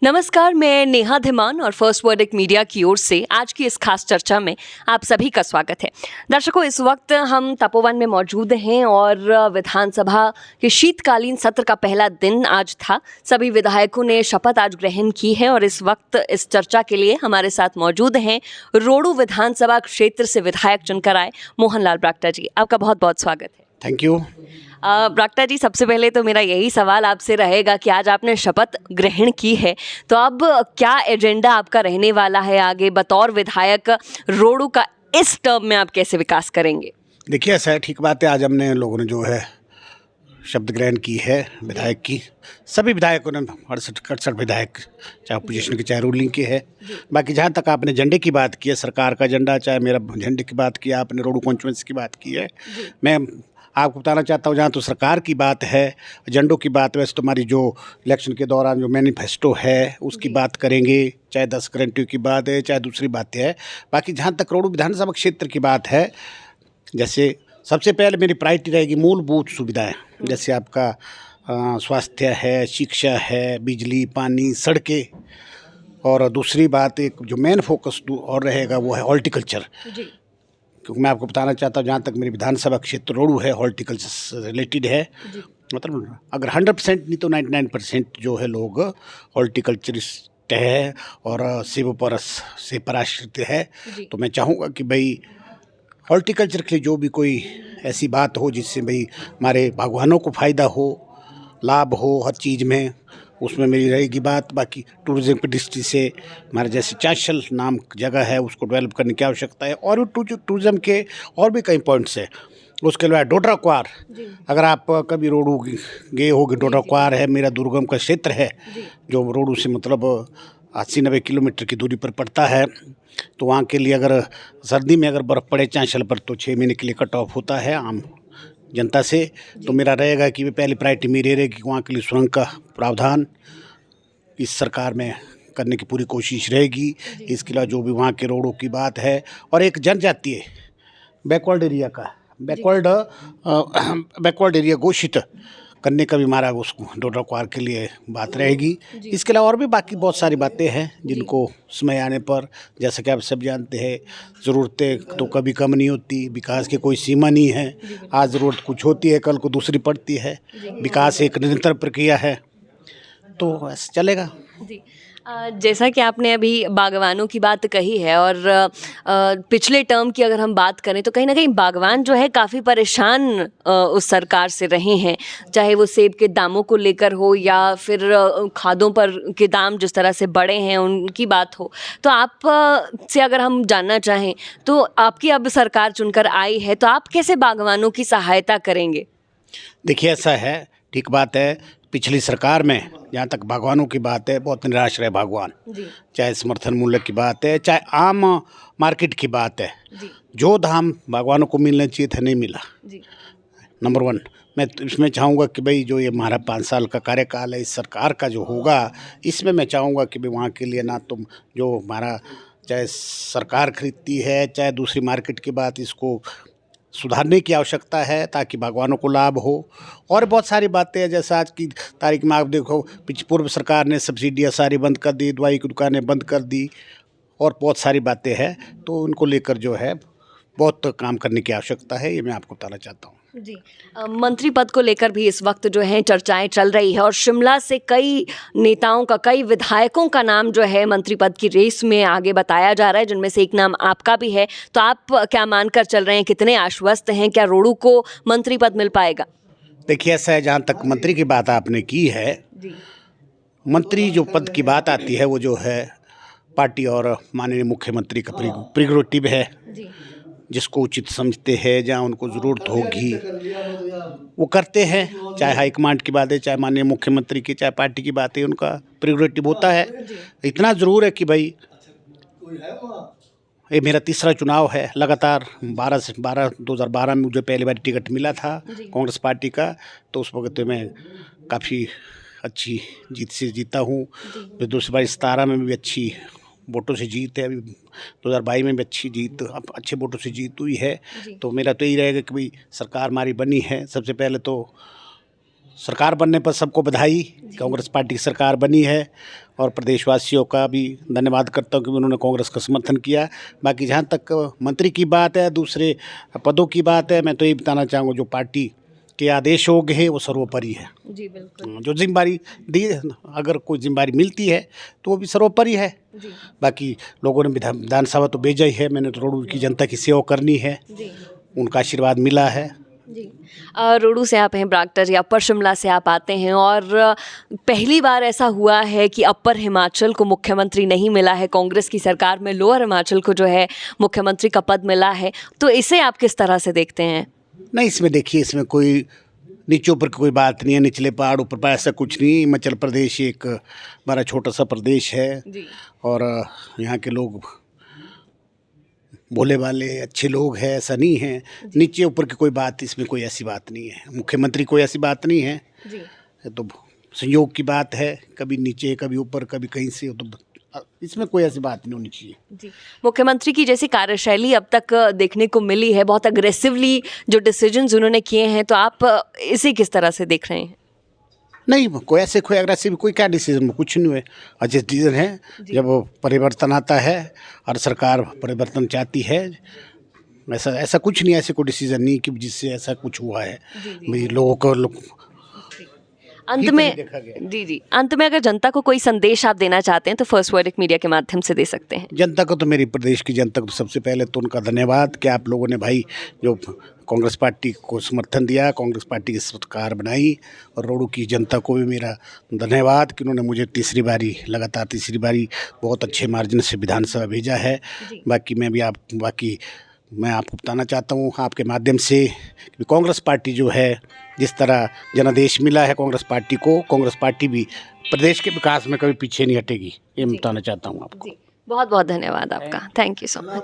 नमस्कार, मैं नेहा धीमान और फर्स्ट वर्डिक मीडिया की ओर से आज की इस खास चर्चा में आप सभी का स्वागत है। दर्शकों, इस वक्त हम तपोवन में मौजूद हैं और विधानसभा के शीतकालीन सत्र का पहला दिन आज था। सभी विधायकों ने शपथ आज ग्रहण की है और इस वक्त इस चर्चा के लिए हमारे साथ मौजूद हैं रोडू विधानसभा क्षेत्र से विधायक चुनकर आए मोहनलाल ब्राक्टा जी। आपका बहुत बहुत स्वागत है। Thank you. ब्राक्टा जी, सबसे पहले तो मेरा यही सवाल आपसे रहेगा कि आज आपने शपथ ग्रहण की है, तो अब क्या एजेंडा आपका रहने वाला है आगे बतौर विधायक रोडू का? इस टर्म में आप कैसे विकास करेंगे? देखिए, ऐसा है, ठीक बात है, आज हमने लोगों ने जो है शब्द ग्रहण की है विधायक की। सभी विधायकों ने 68 विधायक, चाहे अपोजिशन के चाहे रूलिंग के है। बाकी जहाँ तक आपने एजेंडे की बात की है, सरकार का एजेंडा, चाहे मेरा एजेंडे की बात की, आपने रोडू कॉन्स्टिट्यूएंसी की बात की है, मैं आपको बताना चाहता हूँ, जहाँ तो सरकार की बात है, एजेंडों की बात, वैसे तो हमारी जो इलेक्शन के दौरान जो मैनिफेस्टो है उसकी बात करेंगे, चाहे 10 गारंटियों की बात है, चाहे दूसरी बातें है। बाकी जहाँ तक रोडू विधानसभा क्षेत्र की बात है, जैसे सबसे पहले मेरी प्रायोरिटी रहेगी मूलभूत सुविधाएं, जैसे आपका स्वास्थ्य है, शिक्षा है, बिजली, पानी, सड़कें, और दूसरी बात एक जो मेन फोकस और रहेगा वो है हॉर्टिकल्चर। क्योंकि मैं आपको बताना चाहता हूँ, जहाँ तक मेरी विधानसभा क्षेत्र रोडू है हॉर्टिकल्चर से रिलेटेड है। मतलब अगर 100% नहीं तो 99% जो है लोग हॉर्टिकल्चरिस्ट है और से पराश्रित है। तो मैं चाहूँगा कि भाई हॉर्टिकल्चर के लिए जो भी कोई ऐसी बात हो जिससे भाई हमारे बागवानों को फ़ायदा हो, लाभ हो हर चीज़ में, उसमें मेरी रहेगी बात। बाकी टूरिज़्म की दृष्टि से हमारे जैसे चाशल नाम जगह है उसको डेवलप करने की आवश्यकता है, और भी टूरिज़्म के और भी कई पॉइंट्स हैं। उसके अलावा डोडरा क्वार, अगर आप कभी रोडू गए होगे, डोडरा क्वार है, मेरा दुर्गम का क्षेत्र है जो रोडू से मतलब 80-90 किलोमीटर की दूरी पर पड़ता है। तो वहाँ के लिए अगर सर्दी में अगर बर्फ़ पड़े चांशल पर तो 6 महीने के लिए कट ऑफ होता है आम जनता से। तो मेरा रहेगा कि पहली प्रायोरिटी मेरी रहेगी कि वहाँ के लिए सुरंग का प्रावधान इस सरकार में करने की पूरी कोशिश रहेगी। इसके अलावा जो भी वहाँ के रोडों की बात है, और एक जनजातीय बैकवर्ड एरिया का बैकवर्ड एरिया घोषित करने का भी हमारा उसको डोडरा क्वार के लिए बात रहेगी। इसके अलावा और भी बाकी बहुत सारी बातें हैं जिनको समय आने पर, जैसा कि आप सब जानते हैं, ज़रूरतें तो कभी कम नहीं होती, विकास की कोई सीमा नहीं है। आज ज़रूरत कुछ होती है, कल को दूसरी पड़ती है। विकास एक निरंतर प्रक्रिया है, तो ऐसे चलेगा। जैसा कि आपने अभी बागवानों की बात कही है, और पिछले टर्म की अगर हम बात करें तो कहीं ना कहीं बागवान जो है काफ़ी परेशान उस सरकार से रहे हैं, चाहे वो सेब के दामों को लेकर हो या फिर खादों पर के दाम जिस तरह से बढ़े हैं उनकी बात हो। तो आप से अगर हम जानना चाहें तो आपकी अब सरकार चुनकर आई है, तो आप कैसे बागवानों की सहायता करेंगे? देखिए, ऐसा है, ठीक बात है, पिछली सरकार में जहाँ तक बागवानों की बात है बहुत निराश रहे बागवान। चाहे समर्थन मूल्य की बात है, चाहे आम मार्केट की बात है, जो दाम बागवानों को मिलना चाहिए था नहीं मिला। नंबर 1 मैं इसमें चाहूँगा कि भाई जो ये हमारा 5 साल का कार्यकाल है इस सरकार का जो होगा, इसमें मैं चाहूँगा कि भाई वहाँ के लिए ना तुम जो हमारा चाहे सरकार खरीदती है चाहे दूसरी मार्केट की बात, इसको सुधारने की आवश्यकता है ताकि बागवानों को लाभ हो। और बहुत सारी बातें हैं, जैसे आज की तारीख में आप देखो, पूर्व सरकार ने सब्सिडियाँ सारी बंद कर दी, दवाई की दुकानें बंद कर दी, और बहुत सारी बातें हैं। तो उनको लेकर जो है बहुत काम करने की आवश्यकता है, ये मैं आपको बताना चाहता हूँ। मंत्री पद को लेकर भी इस वक्त जो है चर्चाएं चल रही है, और शिमला से कई नेताओं का, कई विधायकों का नाम जो है मंत्री पद की रेस में आगे बताया जा रहा है, जिनमें से एक नाम आपका भी है। तो आप क्या मानकर चल रहे हैं, कितने आश्वस्त हैं, क्या रोडू को मंत्री पद मिल पाएगा? देखिए, ऐसा है, जहाँ तक मंत्री की बात आपने की है, मंत्री जो पद की बात आती है वो जो है पार्टी और माननीय मुख्यमंत्री का प्रेरोगेटिव है। जिसको उचित समझते हैं, जहाँ उनको ज़रूरत होगी वो करते हैं, चाहे हाईकमांड की बात है, चाहे माननीय मुख्यमंत्री की, चाहे पार्टी की बात है, उनका प्रेरोगेटिव होता है। इतना ज़रूर है कि भाई ये मेरा तीसरा चुनाव है लगातार। 2012 में मुझे पहली बार टिकट मिला था कांग्रेस पार्टी का, तो उस वक्त मैं काफ़ी अच्छी जीत से जीता हूँ। फिर दूसरी बार 17 में भी अच्छी वोटों से जीत है, अभी 2022 में भी अच्छी जीत, अब अच्छे वोटों से जीत हुई है। तो मेरा तो यही रहेगा कि भाई सरकार हमारी बनी है। सबसे पहले तो सरकार बनने पर सबको बधाई, कांग्रेस पार्टी की सरकार बनी है, और प्रदेशवासियों का भी धन्यवाद करता हूँ कि उन्होंने कांग्रेस का समर्थन किया। बाकी जहाँ तक मंत्री की बात है, दूसरे पदों की बात है, मैं तो ये बताना चाहूँगा जो पार्टी के आदेश हो गए वो सर्वोपरि है। जी बिल्कुल जो जिम्मेदारी दी, अगर कोई जिम्मेदारी मिलती है तो वो भी सर्वोपरि है। जी बाकी लोगों ने विधानसभा तो भेजा ही है, मैंने तो रोड की जनता की सेवा करनी है, जी उनका आशीर्वाद मिला है। जी रोडू से आप हैं, ब्राक्टर या अपर शिमला से आप आते हैं और पहली बार ऐसा हुआ है कि अपर हिमाचल को मुख्यमंत्री नहीं मिला है कांग्रेस की सरकार में, लोअर हिमाचल को जो है मुख्यमंत्री का पद मिला है, तो इसे आप किस तरह से देखते हैं? नहीं, इसमें देखिए, इसमें कोई नीचे ऊपर की कोई बात नहीं है, निचले पहाड़ ऊपर पहाड़ ऐसा कुछ नहीं। हिमाचल प्रदेश एक बड़ा छोटा सा प्रदेश है जी और यहाँ के लोग भोले वाले अच्छे लोग हैं, ऐसा नहीं है। नीचे ऊपर की कोई बात, इसमें कोई ऐसी बात नहीं है। मुख्यमंत्री कोई ऐसी बात नहीं है, जी ये तो संयोग की बात है, कभी नीचे कभी ऊपर कभी कहीं से, तो इसमें कोई ऐसी बात नहीं होनी चाहिए। जी मुख्यमंत्री की जैसी कार्यशैली अब तक देखने को मिली है, बहुत अग्रेसिवली जो डिसीजंस उन्होंने किए हैं, तो आप इसे किस तरह से देख रहे हैं? नहीं, कोई ऐसे कोई अग्रेसिव कोई क्या डिसीजन, कुछ नहीं हुए। अच्छे डिसीजन है, जब परिवर्तन आता है और सरकार परिवर्तन चाहती है, ऐसा कुछ नहीं, ऐसे कोई डिसीजन नहीं कि जिससे ऐसा कुछ हुआ है। भाई लोगों को अंत में जी अंत में अगर जनता को कोई संदेश आप देना चाहते हैं तो फर्स्ट वर्डिक मीडिया के माध्यम से दे सकते हैं। जनता को तो, मेरी प्रदेश की जनता को सबसे पहले तो उनका धन्यवाद कि आप लोगों ने भाई जो कांग्रेस पार्टी को समर्थन दिया, कांग्रेस पार्टी की सरकार बनाई, और रोडू की जनता को भी मेरा धन्यवाद कि उन्होंने मुझे लगातार तीसरी बारी बहुत अच्छे मार्जिन से विधानसभा भेजा है। बाकी मैं आपको बताना चाहता हूँ आपके माध्यम से कि कांग्रेस पार्टी जो है, जिस तरह जनादेश मिला है कांग्रेस पार्टी को, कांग्रेस पार्टी भी प्रदेश के विकास में कभी पीछे नहीं हटेगी, ये मैं बताना चाहता हूँ आपको। बहुत बहुत धन्यवाद आपका, थैंक यू सो मच।